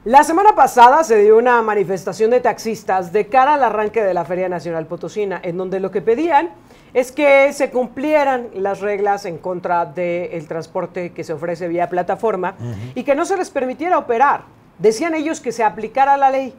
La semana pasada se dio una manifestación de taxistas de cara al arranque de la Feria Nacional Potosina, en donde lo que pedían es que se cumplieran las reglas en contra del transporte que se ofrece vía plataforma y que no se les permitiera operar. Decían ellos que se aplicara la ley.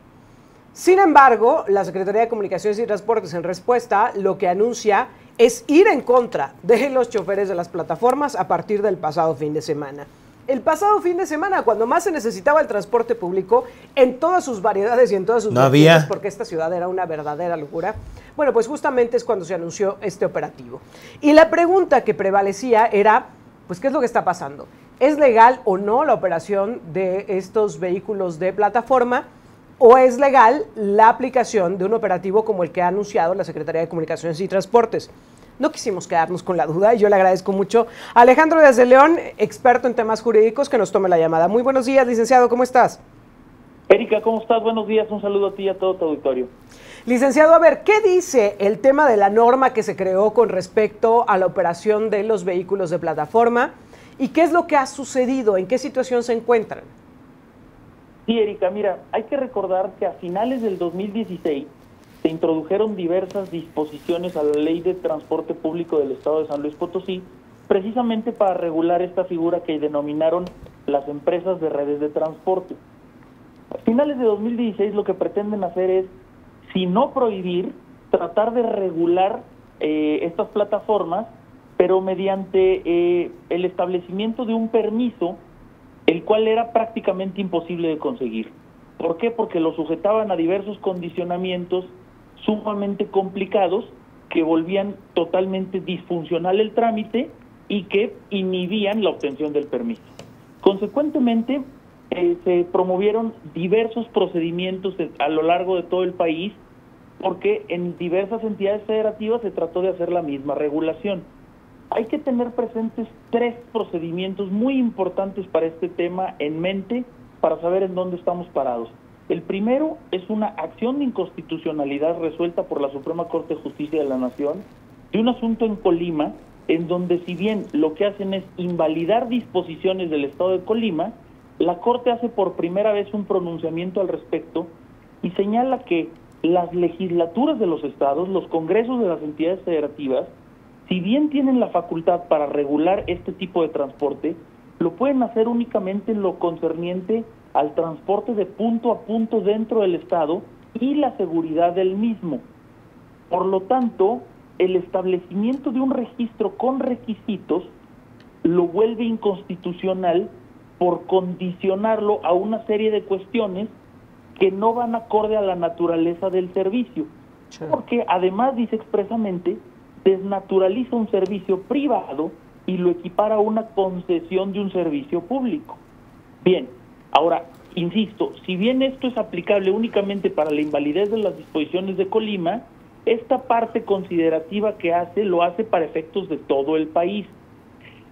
Sin embargo, la Secretaría de Comunicaciones y Transportes, en respuesta, lo que anuncia es ir en contra de los choferes de las plataformas a partir del pasado fin de semana. El pasado fin de semana, cuando más se necesitaba el transporte público en todas sus variedades y en todas sus vertientes, porque esta ciudad era una verdadera locura, bueno, pues justamente es cuando se anunció este operativo. Y la pregunta que prevalecía era, pues, ¿qué es lo que está pasando? ¿Es legal o no la operación de estos vehículos de plataforma? ¿O es legal la aplicación de un operativo como el que ha anunciado la Secretaría de Comunicaciones y Transportes? No quisimos quedarnos con la duda y yo le agradezco mucho a Alejandro Díaz de León, experto en temas jurídicos, que nos tome la llamada. Muy buenos días, licenciado, ¿cómo estás? Erika, ¿cómo estás? Buenos días, un saludo a ti y a todo tu auditorio. Licenciado, a ver, ¿qué dice el tema de la norma que se creó con respecto a la operación de los vehículos de plataforma? ¿Y qué es lo que ha sucedido? ¿En qué situación se encuentran? Sí, Erika, mira, hay que recordar que a finales del 2016 se introdujeron diversas disposiciones a la Ley de Transporte Público del Estado de San Luis Potosí, precisamente para regular esta figura que denominaron las empresas de redes de transporte. A finales de 2016 lo que pretenden hacer es, si no prohibir, tratar de regular estas plataformas, pero mediante el establecimiento de un permiso, el cual era prácticamente imposible de conseguir. ¿Por qué? Porque lo sujetaban a diversos condicionamientos sumamente complicados que volvían totalmente disfuncional el trámite y que inhibían la obtención del permiso. Consecuentemente, se promovieron diversos procedimientos a lo largo de todo el país porque en diversas entidades federativas se trató de hacer la misma regulación. Hay que tener presentes tres procedimientos muy importantes para este tema en mente para saber en dónde estamos parados. El primero es una acción de inconstitucionalidad resuelta por la Suprema Corte de Justicia de la Nación de un asunto en Colima, en donde si bien lo que hacen es invalidar disposiciones del Estado de Colima, la Corte hace por primera vez un pronunciamiento al respecto y señala que las legislaturas de los estados, los congresos de las entidades federativas, si bien tienen la facultad para regular este tipo de transporte, lo pueden hacer únicamente en lo concerniente al transporte de punto a punto dentro del Estado y la seguridad del mismo. Por lo tanto, el establecimiento de un registro con requisitos lo vuelve inconstitucional por condicionarlo a una serie de cuestiones que no van acorde a la naturaleza del servicio. Sí. Porque además dice expresamente, desnaturaliza un servicio privado y lo equipara a una concesión de un servicio público. Bien, ahora, insisto, si bien esto es aplicable únicamente para la invalidez de las disposiciones de Colima, esta parte considerativa que hace, lo hace para efectos de todo el país.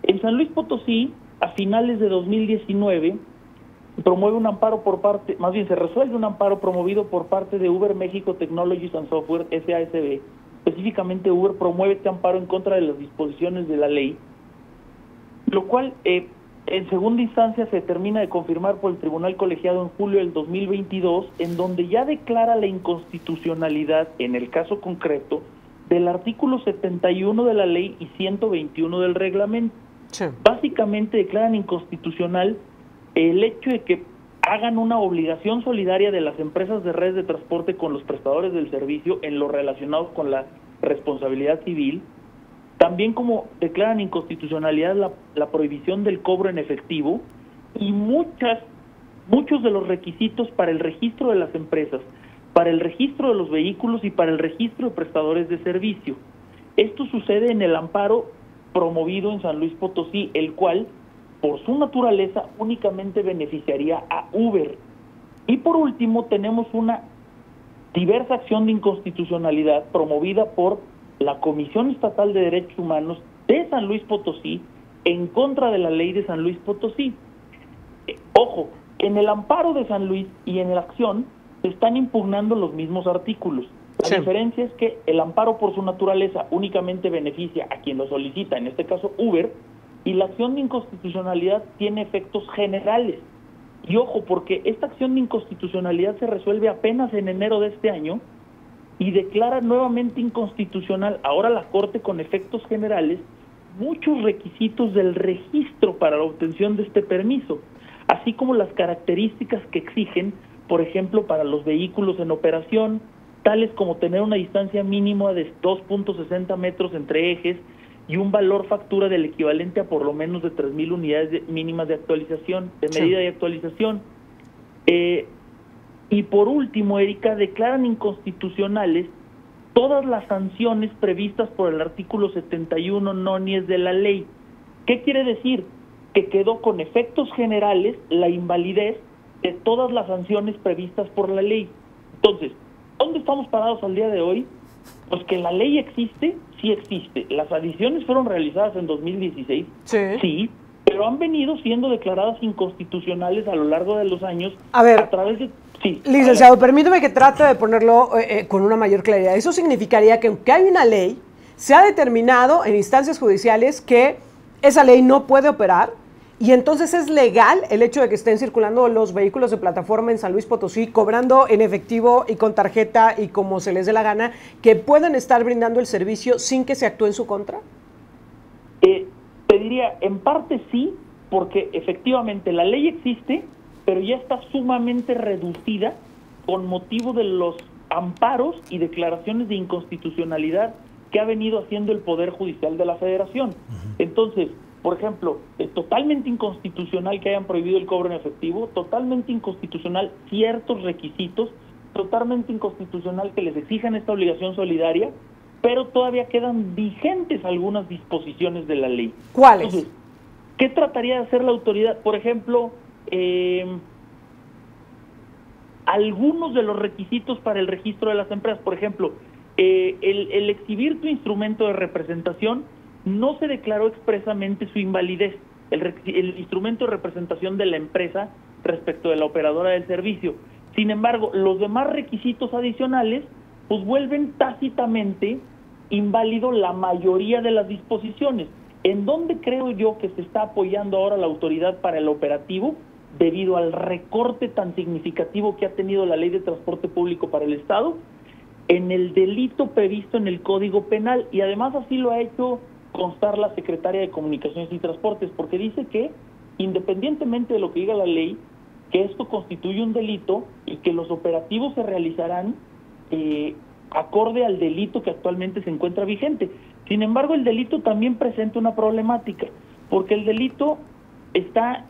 En San Luis Potosí, a finales de 2019, promueve un amparo por parte, más bien se resuelve un amparo promovido por parte de Uber México Technologies and Software, SASB. Específicamente Uber promueve este amparo en contra de las disposiciones de la ley, lo cual en segunda instancia se termina de confirmar por el Tribunal Colegiado en julio del 2022, en donde ya declara la inconstitucionalidad, en el caso concreto, del artículo 71 de la ley y 121 del reglamento. Sí. Básicamente declaran inconstitucional el hecho de que hagan una obligación solidaria de las empresas de redes de transporte con los prestadores del servicio en lo relacionado con la responsabilidad civil, también como declaran inconstitucionalidad la prohibición del cobro en efectivo y muchos de los requisitos para el registro de las empresas, para el registro de los vehículos y para el registro de prestadores de servicio. Esto sucede en el amparo promovido en San Luis Potosí, el cual por su naturaleza únicamente beneficiaría a Uber. Y por último tenemos una diversa acción de inconstitucionalidad promovida por la Comisión Estatal de Derechos Humanos de San Luis Potosí en contra de la ley de San Luis Potosí. Ojo, en el amparo de San Luis y en la acción se están impugnando los mismos artículos. La diferencia es que el amparo por su naturaleza únicamente beneficia a quien lo solicita, en este caso Uber, y la acción de inconstitucionalidad tiene efectos generales. Y ojo, porque esta acción de inconstitucionalidad se resuelve apenas en enero de este año y declara nuevamente inconstitucional ahora la Corte con efectos generales muchos requisitos del registro para la obtención de este permiso, así como las características que exigen, por ejemplo, para los vehículos en operación, tales como tener una distancia mínima de 2.60 metros entre ejes y un valor factura del equivalente a por lo menos de 3,000 unidades mínimas de actualización, de medida de actualización. Y por último, Erika, declaran inconstitucionales todas las sanciones previstas por el artículo 71 nonies de la ley. ¿Qué quiere decir? Que quedó con efectos generales la invalidez de todas las sanciones previstas por la ley. Entonces, ¿dónde estamos parados al día de hoy? Pues que la ley existe, sí existe. Las adiciones fueron realizadas en 2016, sí, pero han venido siendo declaradas inconstitucionales a lo largo de los años a través de... Sí, licenciado, permíteme que trate de ponerlo con una mayor claridad. Eso significaría que aunque hay una ley, se ha determinado en instancias judiciales que esa ley no puede operar y entonces es legal el hecho de que estén circulando los vehículos de plataforma en San Luis Potosí, cobrando en efectivo y con tarjeta y como se les dé la gana, que puedan estar brindando el servicio sin que se actúe en su contra. Te diría, en parte sí, porque efectivamente la ley existe, pero ya está sumamente reducida con motivo de los amparos y declaraciones de inconstitucionalidad que ha venido haciendo el Poder Judicial de la Federación. Entonces, por ejemplo, es totalmente inconstitucional que hayan prohibido el cobro en efectivo, totalmente inconstitucional ciertos requisitos, totalmente inconstitucional que les exijan esta obligación solidaria, pero todavía quedan vigentes algunas disposiciones de la ley. ¿Cuáles? Entonces, ¿qué trataría de hacer la autoridad? Por ejemplo, algunos de los requisitos para el registro de las empresas, por ejemplo, el exhibir tu instrumento de representación, no se declaró expresamente su invalidez, el instrumento de representación de la empresa respecto de la operadora del servicio. Sin embargo, los demás requisitos adicionales pues vuelven tácitamente inválido la mayoría de las disposiciones. ¿En dónde creo yo que se está apoyando ahora la autoridad para el operativo? Debido al recorte tan significativo que ha tenido la Ley de Transporte Público para el Estado, en el delito previsto en el Código Penal, y además así lo ha hecho constar la Secretaria de Comunicaciones y Transportes, porque dice que, independientemente de lo que diga la ley, que esto constituye un delito y que los operativos se realizarán acorde al delito que actualmente se encuentra vigente. Sin embargo, el delito también presenta una problemática, porque el delito está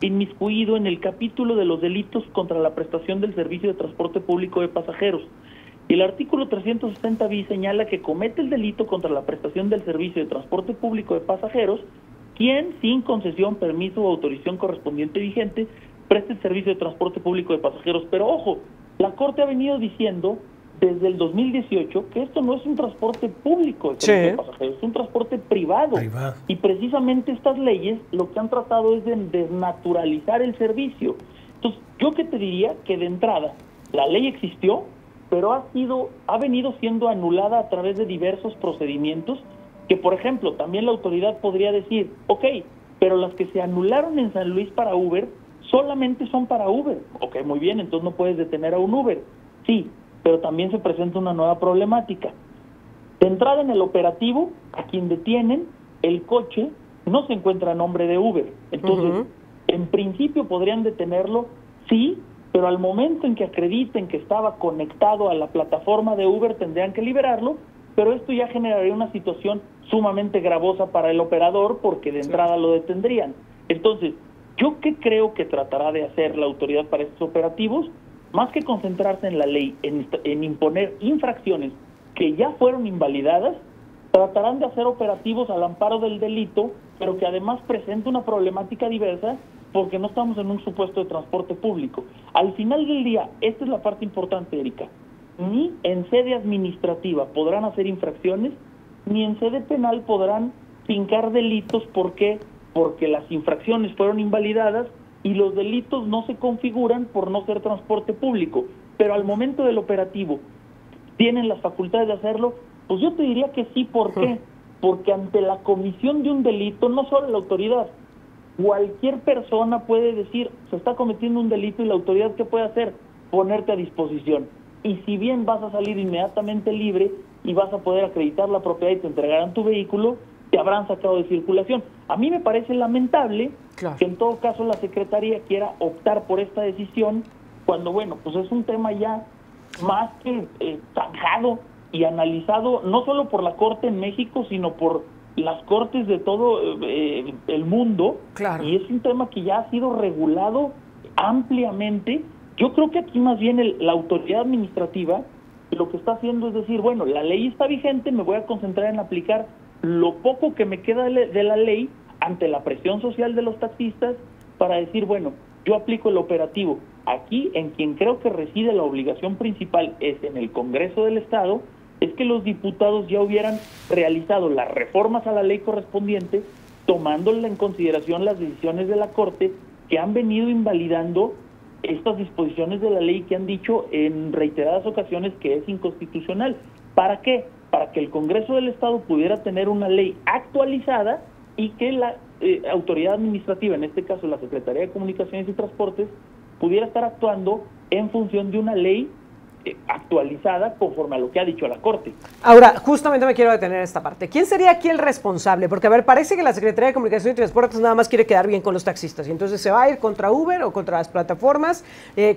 inmiscuido en el capítulo de los delitos contra la prestación del servicio de transporte público de pasajeros. Y el artículo 360 bis señala que comete el delito contra la prestación del servicio de transporte público de pasajeros quien, sin concesión, permiso o autorización correspondiente vigente, preste el servicio de transporte público de pasajeros. Pero ojo, la Corte ha venido diciendo desde el 2018 que esto no es un transporte público de pasajeros, es un transporte privado. Y precisamente estas leyes lo que han tratado es de desnaturalizar el servicio. Entonces, yo que te diría que de entrada la ley existió, pero ha venido siendo anulada a través de diversos procedimientos que, por ejemplo, también la autoridad podría decir, ok, pero las que se anularon en San Luis para Uber solamente son para Uber. Ok, muy bien, entonces no puedes detener a un Uber. Sí, pero también se presenta una nueva problemática. De entrada en el operativo, a quien detienen, el coche no se encuentra a nombre de Uber. Entonces, en principio podrían detenerlo, sí, pero al momento en que acrediten que estaba conectado a la plataforma de Uber tendrían que liberarlo, pero esto ya generaría una situación sumamente gravosa para el operador porque de entrada lo detendrían. Entonces, ¿yo qué creo que tratará de hacer la autoridad para estos operativos? Más que concentrarse en la ley, en imponer infracciones que ya fueron invalidadas, tratarán de hacer operativos al amparo del delito, pero que además presenta una problemática diversa porque no estamos en un supuesto de transporte público. Al final del día, esta es la parte importante, Erika, ni en sede administrativa podrán hacer infracciones, ni en sede penal podrán fincar delitos. ¿Por qué? Porque las infracciones fueron invalidadas y los delitos no se configuran por no ser transporte público, pero al momento del operativo tienen las facultades de hacerlo. Pues yo te diría que sí. ¿Por qué? Porque ante la comisión de un delito no solo la autoridad, cualquier persona puede decir, se está cometiendo un delito y la autoridad, ¿qué puede hacer? Ponerte a disposición. Y si bien vas a salir inmediatamente libre y vas a poder acreditar la propiedad y te entregarán tu vehículo, te habrán sacado de circulación. A mí me parece lamentable que en todo caso la Secretaría quiera optar por esta decisión cuando, bueno, pues es un tema ya más que zanjado y analizado no solo por la Corte en México, sino por las cortes de todo el mundo, y es un tema que ya ha sido regulado ampliamente. Yo creo que aquí más bien la autoridad administrativa lo que está haciendo es decir, bueno, la ley está vigente, me voy a concentrar en aplicar lo poco que me queda de la ley ante la presión social de los taxistas para decir, bueno, yo aplico el operativo. Aquí, en quien creo que reside la obligación principal es en el Congreso del Estado, es que los diputados ya hubieran realizado las reformas a la ley correspondiente, tomándole en consideración las decisiones de la Corte que han venido invalidando estas disposiciones de la ley que han dicho en reiteradas ocasiones que es inconstitucional. ¿Para qué? Para que el Congreso del Estado pudiera tener una ley actualizada y que la autoridad administrativa, en este caso la Secretaría de Comunicaciones y Transportes, pudiera estar actuando en función de una ley actualizada conforme a lo que ha dicho la Corte. Ahora, justamente me quiero detener en esta parte. ¿Quién sería aquí el responsable? Porque, a ver, parece que la Secretaría de Comunicación y Transportes nada más quiere quedar bien con los taxistas, y entonces se va a ir contra Uber o contra las plataformas,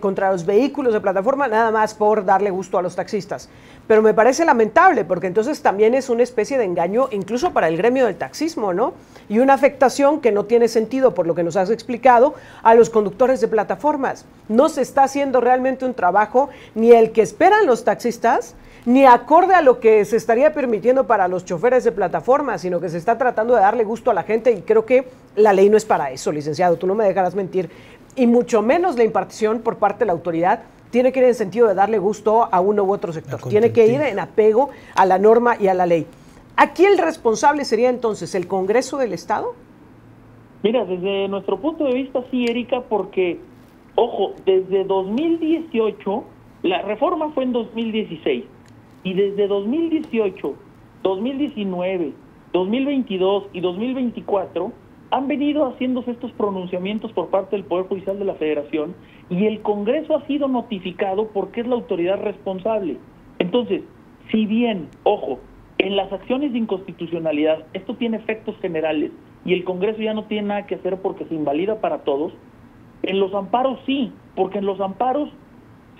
contra los vehículos de plataforma, nada más por darle gusto a los taxistas. Pero me parece lamentable, porque entonces también es una especie de engaño incluso para el gremio del taxismo, ¿no? Y una afectación que no tiene sentido, por lo que nos has explicado, a los conductores de plataformas. No se está haciendo realmente un trabajo, ni el que esperan los taxistas, ni acorde a lo que se estaría permitiendo para los choferes de plataforma, sino que se está tratando de darle gusto a la gente, y creo que la ley no es para eso, licenciado, tú no me dejarás mentir, y mucho menos la impartición por parte de la autoridad tiene que ir en sentido de darle gusto a uno u otro sector, tiene que ir en apego a la norma y a la ley. ¿Aquí el responsable sería entonces el Congreso del Estado? Mira, desde nuestro punto de vista sí, Erika, porque, ojo, desde 2018, la reforma fue en 2016, y desde 2018, 2019, 2022 y 2024 han venido haciéndose estos pronunciamientos por parte del Poder Judicial de la Federación, y el Congreso ha sido notificado porque es la autoridad responsable. Entonces, si bien, ojo, en las acciones de inconstitucionalidad esto tiene efectos generales y el Congreso ya no tiene nada que hacer porque se invalida para todos, en los amparos sí, porque en los amparos,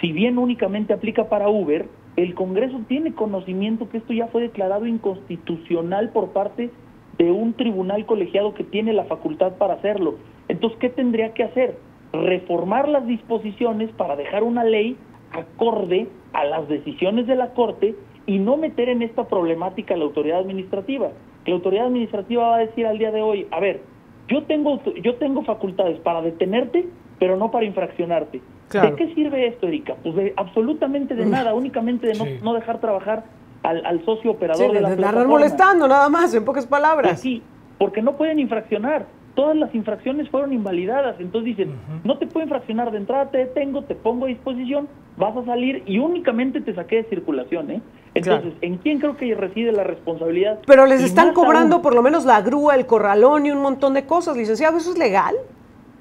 si bien únicamente aplica para Uber, el Congreso tiene conocimiento que esto ya fue declarado inconstitucional por parte de un tribunal colegiado que tiene la facultad para hacerlo. Entonces, ¿qué tendría que hacer? Reformar las disposiciones para dejar una ley acorde a las decisiones de la Corte y no meter en esta problemática a la autoridad administrativa. La autoridad administrativa va a decir al día de hoy, a ver, yo tengo facultades para detenerte, pero no para infraccionarte. Claro. ¿De qué sirve esto, Erika? Pues absolutamente de nada, únicamente de no dejar trabajar al socio operador de la plataforma. Andar molestando nada más, en pocas palabras. Pues sí, porque no pueden infraccionar. Todas las infracciones fueron invalidadas. Entonces dicen, no te puedo infraccionar de entrada, te detengo, te pongo a disposición, vas a salir y únicamente te saqué de circulación, ¿eh? Entonces, claro, ¿en quién creo que reside la responsabilidad? Pero les están cobrando por lo menos la grúa, el corralón y un montón de cosas, licenciado. ¿Eso es legal?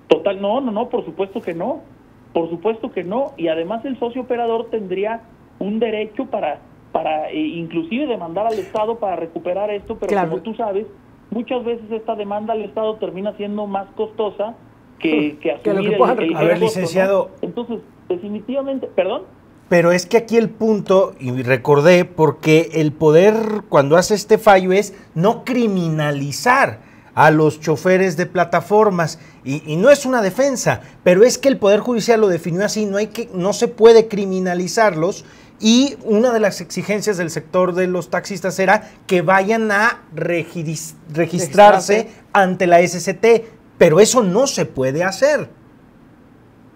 Total, no, por supuesto que no. Por supuesto que no. Y además el socio operador tendría un derecho para inclusive demandar al Estado para recuperar esto, pero claro, como tú sabes, muchas veces esta demanda al Estado termina siendo más costosa que asumir el A ver, licenciado. ¿no? Entonces, definitivamente, ¿perdón? Pero es que aquí el punto, y recordé, porque el poder cuando hace este fallo es no criminalizar a los choferes de plataformas, y no es una defensa, pero es que el Poder Judicial lo definió así, no se puede criminalizarlos, y una de las exigencias del sector de los taxistas era que vayan a registrarse ante la SCT, pero eso no se puede hacer.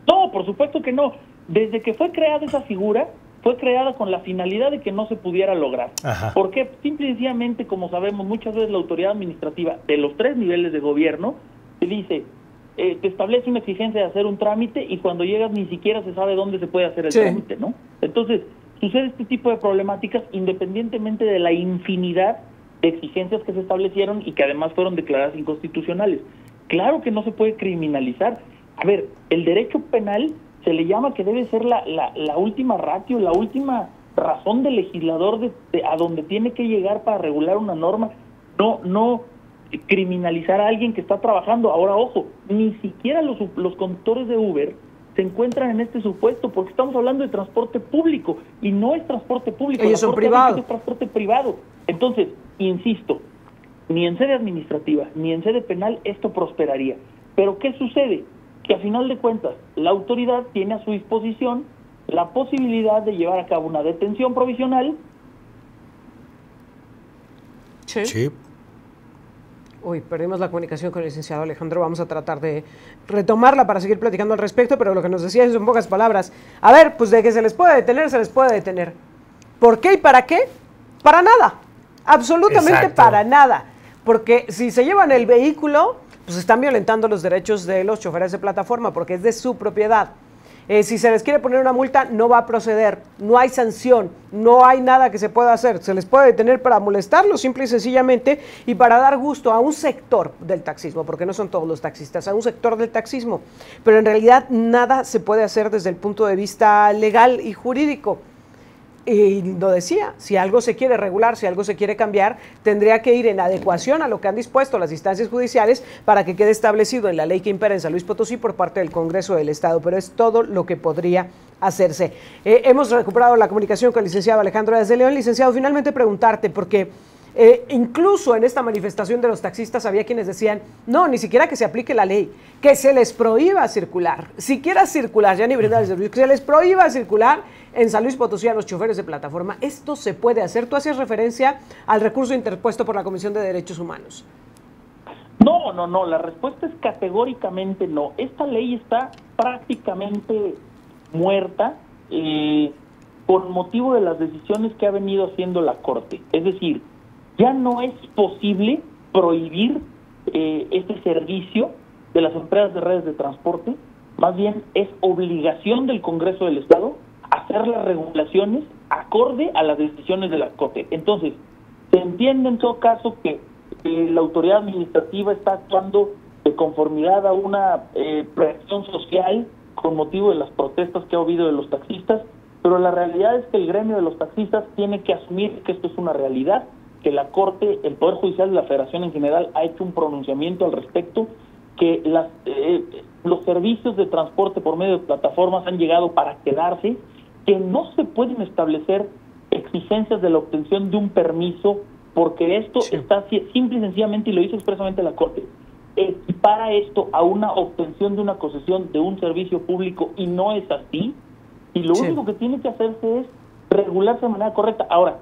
No, por supuesto que no. Desde que fue creada esa figura, fue creada con la finalidad de que no se pudiera lograr. Ajá. Porque simple y sencillamente, como sabemos, muchas veces la autoridad administrativa de los 3 niveles de gobierno te dice, te establece una exigencia de hacer un trámite y cuando llegas ni siquiera se sabe dónde se puede hacer el trámite, ¿no? Entonces, sucede este tipo de problemáticas independientemente de la infinidad de exigencias que se establecieron y que además fueron declaradas inconstitucionales. Claro que no se puede criminalizar. A ver, el derecho penal se le llama que debe ser la última ratio, la última razón del legislador a donde tiene que llegar para regular una norma, no criminalizar a alguien que está trabajando. Ahora, ojo, ni siquiera los conductores de Uber se encuentran en este supuesto, porque estamos hablando de transporte público, y no es transporte público. Ellos son privados. Es transporte privado. Entonces, insisto, ni en sede administrativa, ni en sede penal esto prosperaría. Pero ¿qué sucede? Que a final de cuentas, la autoridad tiene a su disposición la posibilidad de llevar a cabo una detención provisional. Sí. Uy, perdimos la comunicación con el licenciado Alejandro. Vamos a tratar de retomarla para seguir platicando al respecto, pero lo que nos decía es en pocas palabras. A ver, pues de que se les puede detener, se les puede detener. ¿Por qué y para qué? Para nada. Absolutamente. Exacto. Para nada. Porque si se llevan el vehículo, pues están violentando los derechos de los choferes de plataforma, porque es de su propiedad. Si se les quiere poner una multa, no va a proceder, no hay sanción, no hay nada que se pueda hacer. Se les puede detener para molestarlos, simple y sencillamente, y para dar gusto a un sector del taxismo, porque no son todos los taxistas, a un sector del taxismo. Pero en realidad nada se puede hacer desde el punto de vista legal y jurídico. Y lo decía, si algo se quiere regular, si algo se quiere cambiar, tendría que ir en adecuación a lo que han dispuesto las instancias judiciales para que quede establecido en la ley que impera en San Luis Potosí por parte del Congreso del Estado, pero es todo lo que podría hacerse. Hemos recuperado la comunicación con el licenciado Alejandro Díaz de León. Licenciado, finalmente preguntarte, porque incluso en esta manifestación de los taxistas había quienes decían, no, ni siquiera que se aplique la ley, que se les prohíba circular, siquiera circular, ya ni brindar el servicio, que se les prohíba circular en San Luis Potosí a los choferes de plataforma. Esto se puede hacer. Tú hacías referencia al recurso interpuesto por la Comisión de Derechos Humanos. No, la respuesta es categóricamente no. Esta ley está prácticamente muerta por motivo de las decisiones que ha venido haciendo la Corte. Es decir, ya no es posible prohibir este servicio de las empresas de redes de transporte. Más bien es obligación del Congreso del Estado hacer las regulaciones acorde a las decisiones de la Corte. Entonces, se entiende en todo caso que la autoridad administrativa está actuando de conformidad a una presión social con motivo de las protestas que ha habido de los taxistas, pero la realidad es que el gremio de los taxistas tiene que asumir que esto es una realidad, que la Corte, el Poder Judicial de la Federación en general ha hecho un pronunciamiento al respecto, que los servicios de transporte por medio de plataformas han llegado para quedarse, que no se pueden establecer exigencias de la obtención de un permiso, porque esto está simple y sencillamente, y lo dice expresamente la Corte, equipara esto a una obtención de una concesión de un servicio público, y no es así, y lo único que tiene que hacerse es regularse de manera correcta. Ahora,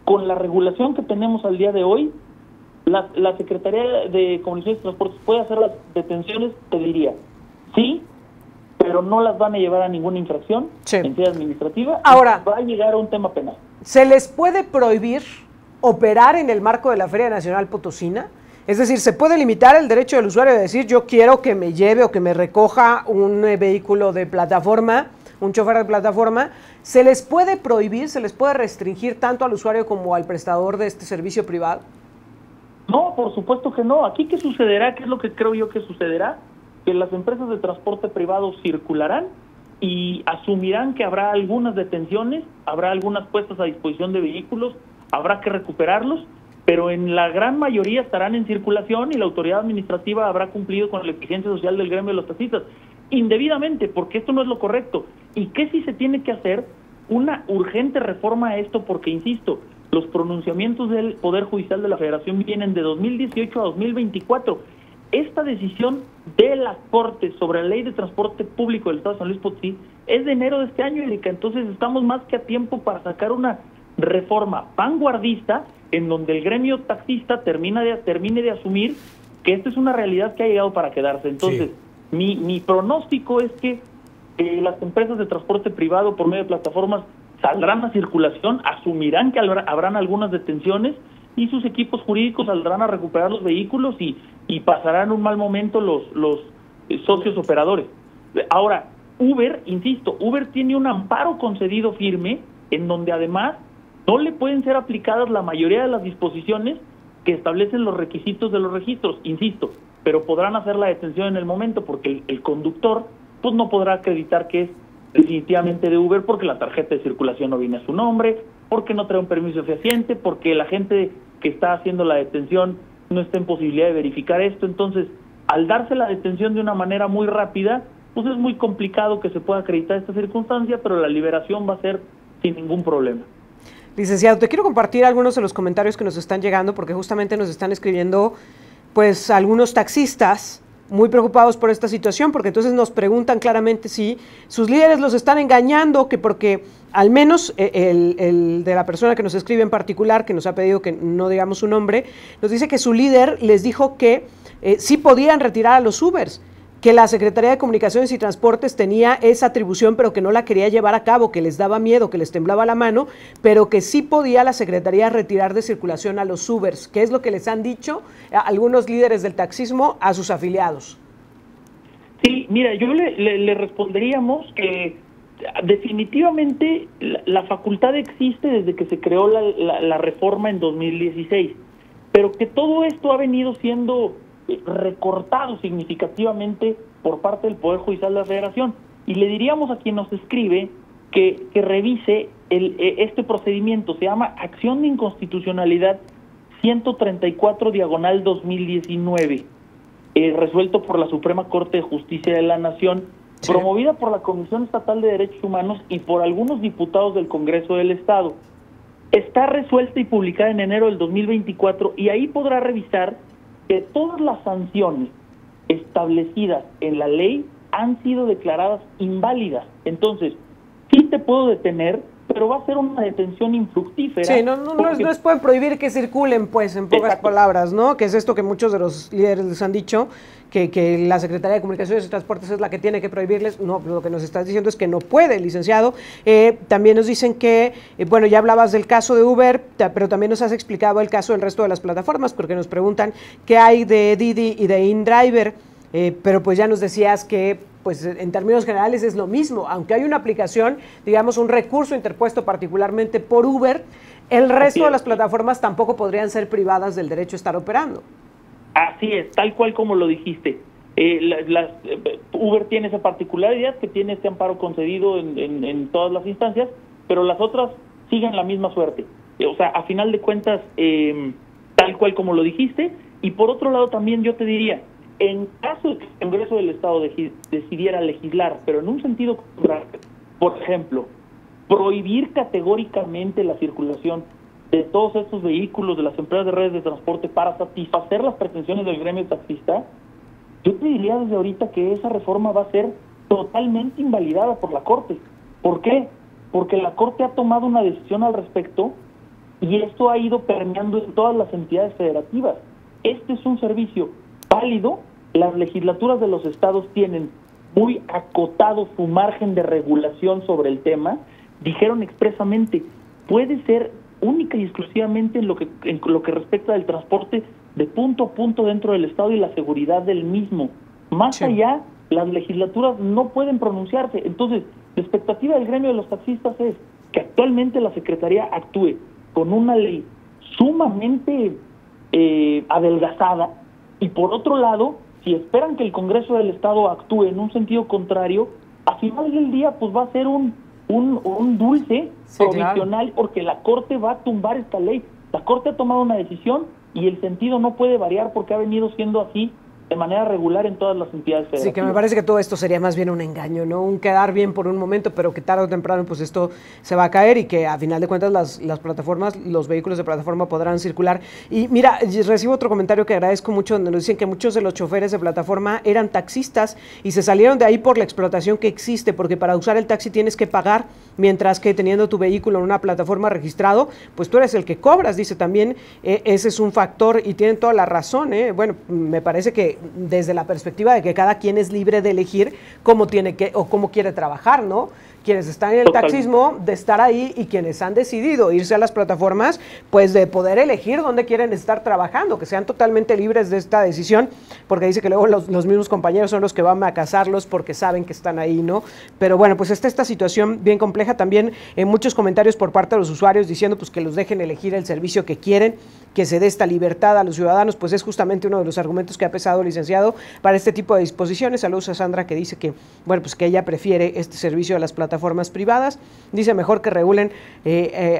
con la regulación que tenemos al día de hoy, la Secretaría de Comunicaciones y Transportes puede hacer las detenciones, te diría, sí, pero no las van a llevar a ninguna infracción en sede administrativa. Ahora, va a llegar a un tema penal. ¿Se les puede prohibir operar en el marco de la Feria Nacional Potosina? Es decir, ¿se puede limitar el derecho del usuario de decir yo quiero que me lleve o que me recoja un vehículo de plataforma, un chofer de plataforma? ¿Se les puede prohibir, se les puede restringir tanto al usuario como al prestador de este servicio privado? No, por supuesto que no. Aquí, ¿qué sucederá? ¿Qué es lo que creo yo que sucederá? Que las empresas de transporte privado circularán y asumirán que habrá algunas detenciones, habrá algunas puestas a disposición de vehículos, habrá que recuperarlos, pero en la gran mayoría estarán en circulación y la autoridad administrativa habrá cumplido con la exigencia social del gremio de los taxistas, indebidamente, porque esto no es lo correcto. ¿Y qué sí se tiene que hacer? Una urgente reforma a esto, porque, insisto, los pronunciamientos del Poder Judicial de la Federación vienen de 2018 a 2024. Esta decisión de la Corte sobre la Ley de Transporte Público del Estado de San Luis Potosí es de enero de este año, Erika. Entonces estamos más que a tiempo para sacar una reforma vanguardista en donde el gremio taxista termine de asumir que esta es una realidad que ha llegado para quedarse. Entonces, mi pronóstico es que las empresas de transporte privado por medio de plataformas saldrán a circulación, asumirán que habrán algunas detenciones y sus equipos jurídicos saldrán a recuperar los vehículos y pasarán un mal momento los socios operadores. Ahora, Uber, insisto, Uber tiene un amparo concedido firme en donde además no le pueden ser aplicadas la mayoría de las disposiciones que establecen los requisitos de los registros. Insisto, pero podrán hacer la detención en el momento porque el conductor pues no podrá acreditar que es definitivamente de Uber porque la tarjeta de circulación no viene a su nombre, porque no trae un permiso fehaciente, porque la gente que está haciendo la detención no está en posibilidad de verificar esto. Entonces, al darse la detención de una manera muy rápida, pues es muy complicado que se pueda acreditar esta circunstancia, pero la liberación va a ser sin ningún problema. Licenciado, te quiero compartir algunos de los comentarios que nos están llegando, porque justamente nos están escribiendo pues algunos taxistas muy preocupados por esta situación, porque entonces nos preguntan claramente si sus líderes los están engañando, que porque al menos el de la persona que nos escribe en particular, que nos ha pedido que no digamos su nombre, nos dice que su líder les dijo que sí podían retirar a los Ubers, que la Secretaría de Comunicaciones y Transportes tenía esa atribución, pero que no la quería llevar a cabo, que les daba miedo, que les temblaba la mano, pero que sí podía la Secretaría retirar de circulación a los Ubers, que es lo que les han dicho algunos líderes del taxismo a sus afiliados. Sí, mira, yo le responderíamos que definitivamente la facultad existe desde que se creó la reforma en 2016, pero que todo esto ha venido siendo recortado significativamente por parte del Poder Judicial de la Federación. Y le diríamos a quien nos escribe que revise este procedimiento. Se llama Acción de Inconstitucionalidad 134/2019, resuelto por la Suprema Corte de Justicia de la Nación, sí, promovida por la Comisión Estatal de Derechos Humanos y por algunos diputados del Congreso del Estado. Está resuelta y publicada en enero del 2024 y ahí podrá revisar que todas las sanciones establecidas en la ley han sido declaradas inválidas. Entonces, sí te puedo detener, pero va a ser una detención infructífera. Sí, no les pueden prohibir que circulen, pues, en pocas palabras, ¿no? Que es esto que muchos de los líderes les han dicho, que la Secretaría de Comunicaciones y Transportes es la que tiene que prohibirles. No, lo que nos estás diciendo es que no puede, licenciado. También nos dicen que, bueno, ya hablabas del caso de Uber, pero también nos has explicado el caso del resto de las plataformas, porque nos preguntan qué hay de Didi y de InDriver, pero pues ya nos decías que pues en términos generales es lo mismo, aunque hay una aplicación, digamos un recurso interpuesto particularmente por Uber, el resto de las plataformas tampoco podrían ser privadas del derecho a estar operando. Así es, tal cual como lo dijiste. Uber tiene esa particularidad que tiene este amparo concedido en todas las instancias, pero las otras siguen la misma suerte. O sea, a final de cuentas, tal cual como lo dijiste. Y por otro lado también yo te diría, en caso de que el Congreso del Estado decidiera legislar, pero en un sentido contrario, por ejemplo, prohibir categóricamente la circulación de todos estos vehículos de las empresas de redes de transporte para satisfacer las pretensiones del gremio taxista, yo te diría desde ahorita que esa reforma va a ser totalmente invalidada por la Corte. ¿Por qué? Porque la Corte ha tomado una decisión al respecto y esto ha ido permeando en todas las entidades federativas. Este es un servicio válido, las legislaturas de los estados tienen muy acotado su margen de regulación sobre el tema, dijeron expresamente, puede ser única y exclusivamente en lo que respecta del transporte de punto a punto dentro del estado y la seguridad del mismo. Más allá, las legislaturas no pueden pronunciarse. Entonces, la expectativa del gremio de los taxistas es que actualmente la Secretaría actúe con una ley sumamente adelgazada, y por otro lado, si esperan que el Congreso del Estado actúe en un sentido contrario, a final del día pues va a ser un dulce provisional, claro, porque la Corte va a tumbar esta ley. La Corte ha tomado una decisión y el sentido no puede variar porque ha venido siendo así de manera regular en todas las entidades federativas. Sí, que me parece que todo esto sería más bien un engaño, ¿no? Un quedar bien por un momento, pero que tarde o temprano pues esto se va a caer y que a final de cuentas las plataformas, los vehículos de plataforma podrán circular. Y mira, recibo otro comentario que agradezco mucho, donde nos dicen que muchos de los choferes de plataforma eran taxistas y se salieron de ahí por la explotación que existe, porque para usar el taxi tienes que pagar, mientras que teniendo tu vehículo en una plataforma registrado, pues tú eres el que cobras, dice también, ese es un factor y tienen toda la razón, ¿eh? Bueno, me parece que desde la perspectiva de que cada quien es libre de elegir cómo tiene que o cómo quiere trabajar, ¿no? Quienes están en el taxismo, de estar ahí, y quienes han decidido irse a las plataformas, pues de poder elegir dónde quieren estar trabajando, que sean totalmente libres de esta decisión, porque dice que luego los mismos compañeros son los que van a casarlos porque saben que están ahí, ¿no? Pero bueno, pues está esta situación bien compleja también, muchos comentarios por parte de los usuarios diciendo pues que los dejen elegir el servicio que quieren, que se dé esta libertad a los ciudadanos, pues es justamente uno de los argumentos que ha pesado, licenciado, para este tipo de disposiciones. Saludos a Sandra, que dice que, bueno, pues que ella prefiere este servicio de las plataformas privadas. Dice mejor que regulen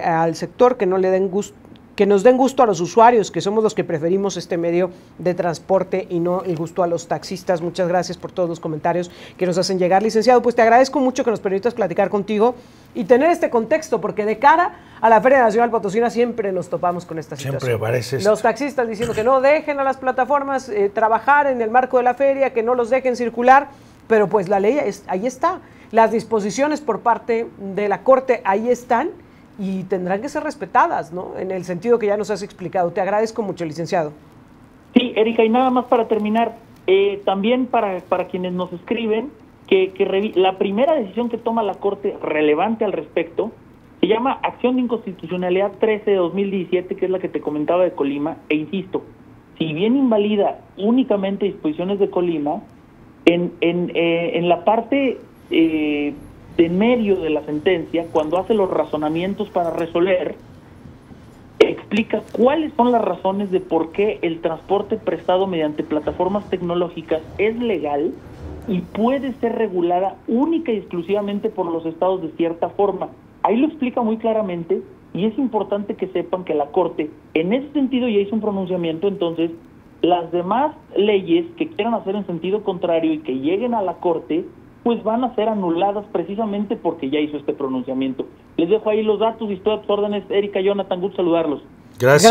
al sector, que no le den gusto, que nos den gusto a los usuarios, que somos los que preferimos este medio de transporte y no el gusto a los taxistas. Muchas gracias por todos los comentarios que nos hacen llegar, licenciado. Pues te agradezco mucho que nos permitas platicar contigo y tener este contexto, porque de cara a la Feria Nacional Potosina siempre nos topamos con esta situación. Siempre parece los taxistas diciendo que no dejen a las plataformas trabajar en el marco de la feria, que no los dejen circular, pero pues la ley ahí está, las disposiciones por parte de la Corte ahí están, y tendrán que ser respetadas, ¿no? En el sentido que ya nos has explicado. Te agradezco mucho, licenciado. Sí, Erika, y nada más para terminar, también para quienes nos escriben, la primera decisión que toma la Corte relevante al respecto se llama Acción de Inconstitucionalidad 13 de 2017, que es la que te comentaba de Colima, e insisto, si bien invalida únicamente disposiciones de Colima, en la parte de medio de la sentencia, cuando hace los razonamientos para resolver, explica cuáles son las razones de por qué el transporte prestado mediante plataformas tecnológicas es legal y puede ser regulada única y exclusivamente por los estados de cierta forma. Ahí lo explica muy claramente, y es importante que sepan que la Corte en ese sentido ya hizo un pronunciamiento. Entonces las demás leyes que quieran hacer en sentido contrario y que lleguen a la Corte, pues van a ser anuladas precisamente porque ya hizo este pronunciamiento. Les dejo ahí los datos y estoy a tus órdenes, Erika, Jonathan, gusto saludarlos. Gracias.